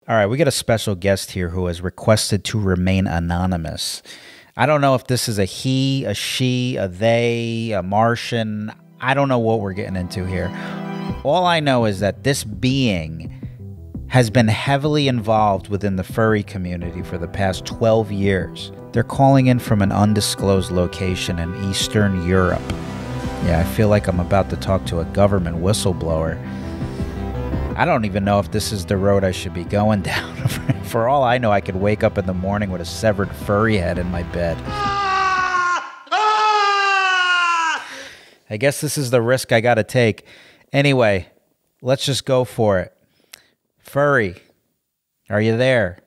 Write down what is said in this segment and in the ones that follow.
All right, we got a special guest here who has requested to remain anonymous. I don't know if this is a he, a she, a they, a Martian. I don't know what we're getting into here. All I know is that this being has been heavily involved within the furry community for the past 12 years. They're calling in from an undisclosed location in Eastern Europe. Yeah, I feel like I'm about to talk to a government whistleblower. I don't even know if this is the road I should be going down. For all I know, I could wake up in the morning with a severed furry head in my bed. I guess this is the risk I gotta take. Anyway, let's just go for it. Furry, are you there?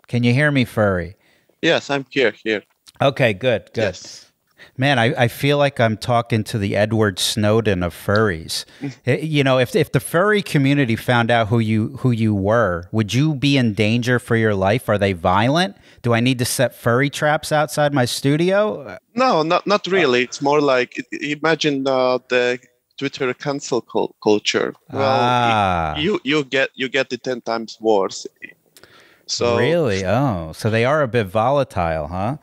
Can you hear me, Furry? Yes, I'm here. Okay, good. Yes. Man, I feel like I'm talking to the Edward Snowden of furries. You know, if the furry community found out who you were, would you be in danger for your life? Are they violent? Do I need to set furry traps outside my studio? No, not really. It's more like imagine the Twitter cancel culture. Well, you get it 10 times worse. So really? Oh, so they are a bit volatile, huh?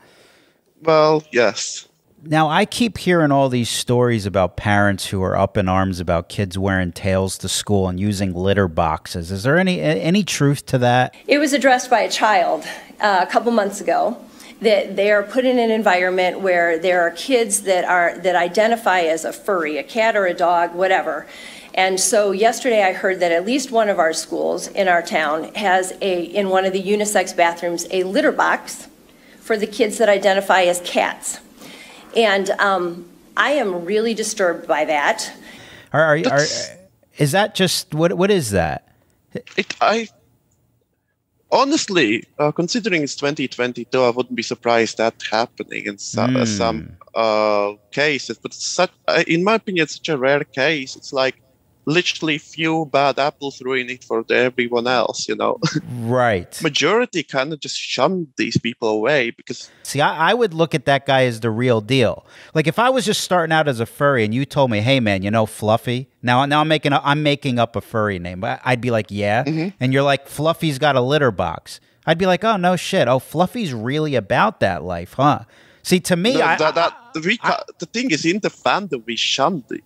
Well, yes. Now, I keep hearing all these stories about parents who are up in arms about kids wearing tails to school and using litter boxes. Is there any truth to that? It was addressed by a child a couple months ago that they are put in an environment where there are kids that identify as a furry, a cat or a dog, whatever. And so yesterday I heard that at least one of our schools in our town has in one of the unisex bathrooms, a litter box for the kids that identify as cats. And I am really disturbed by that. Is that just what is that? Honestly, considering it's 2022, I wouldn't be surprised that happening in some cases. But in my opinion, it's such a rare case. It's like literally few bad apples ruin it for everyone else, you know. Right. Majority kind of just shun these people away because... See, I would look at that guy as the real deal. Like if I was just starting out as a furry and you told me, hey man, you know Fluffy? Now I'm making up a furry name. I'd be like, yeah. Mm-hmm. And you're like, Fluffy's got a litter box. I'd be like, oh, no shit. Oh, Fluffy's really about that life, huh? See, to me, the thing is, in the fandom, we shunned it.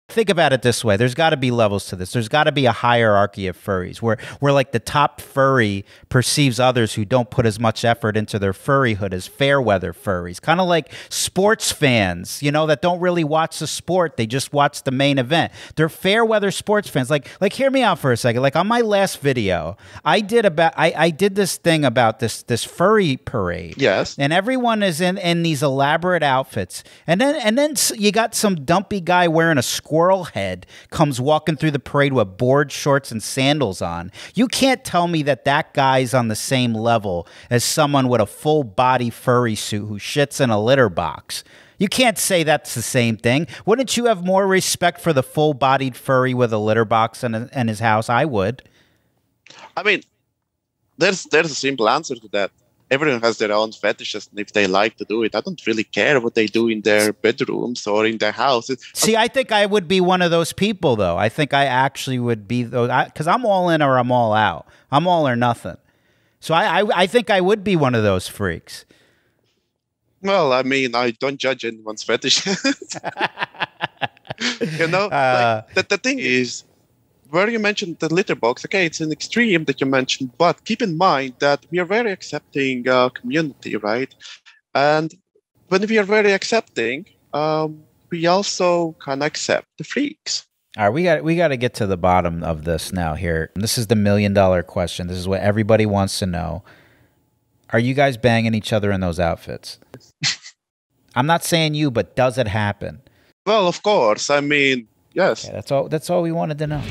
Think about it this way. There's got to be levels to this. There's got to be a hierarchy of furries where like the top furry perceives others who don't put as much effort into their furryhood as fair weather furries. Kind of like sports fans, you know, that don't really watch the sport. They just watch the main event. They're fair weather sports fans. Like hear me out for a second. Like on my last video, I did this thing about this furry parade. Yes. And everyone is in these elaborate outfits. And then you got some dumpy guy wearing a squirrel head comes walking through the parade with board shorts and sandals on. You can't tell me that guy's on the same level as someone with a full body furry suit who shits in a litter box. You can't say that's the same thing. Wouldn't you have more respect for the full bodied furry with a litter box in his house? I would. I mean, there's a simple answer to that. Everyone has their own fetishes, and if they like to do it, I don't really care what they do in their bedrooms or in their houses. See, I think I would be one of those people, though. I think I actually would be those, because I'm all in or I'm all out. I'm all or nothing. So I think I would be one of those freaks. Well, I mean, I don't judge anyone's fetishes. You know, the thing is, where you mentioned the litter box, okay, it's an extreme that you mentioned, but keep in mind that we are very accepting community, right? And when we are very accepting, we also can accept the freaks. All right, we got to get to the bottom of this now here. This is the $1 million question. This is what everybody wants to know. Are you guys banging each other in those outfits? I'm not saying you, but does it happen? Well, of course. I mean, yes. Okay, that's all we wanted to know.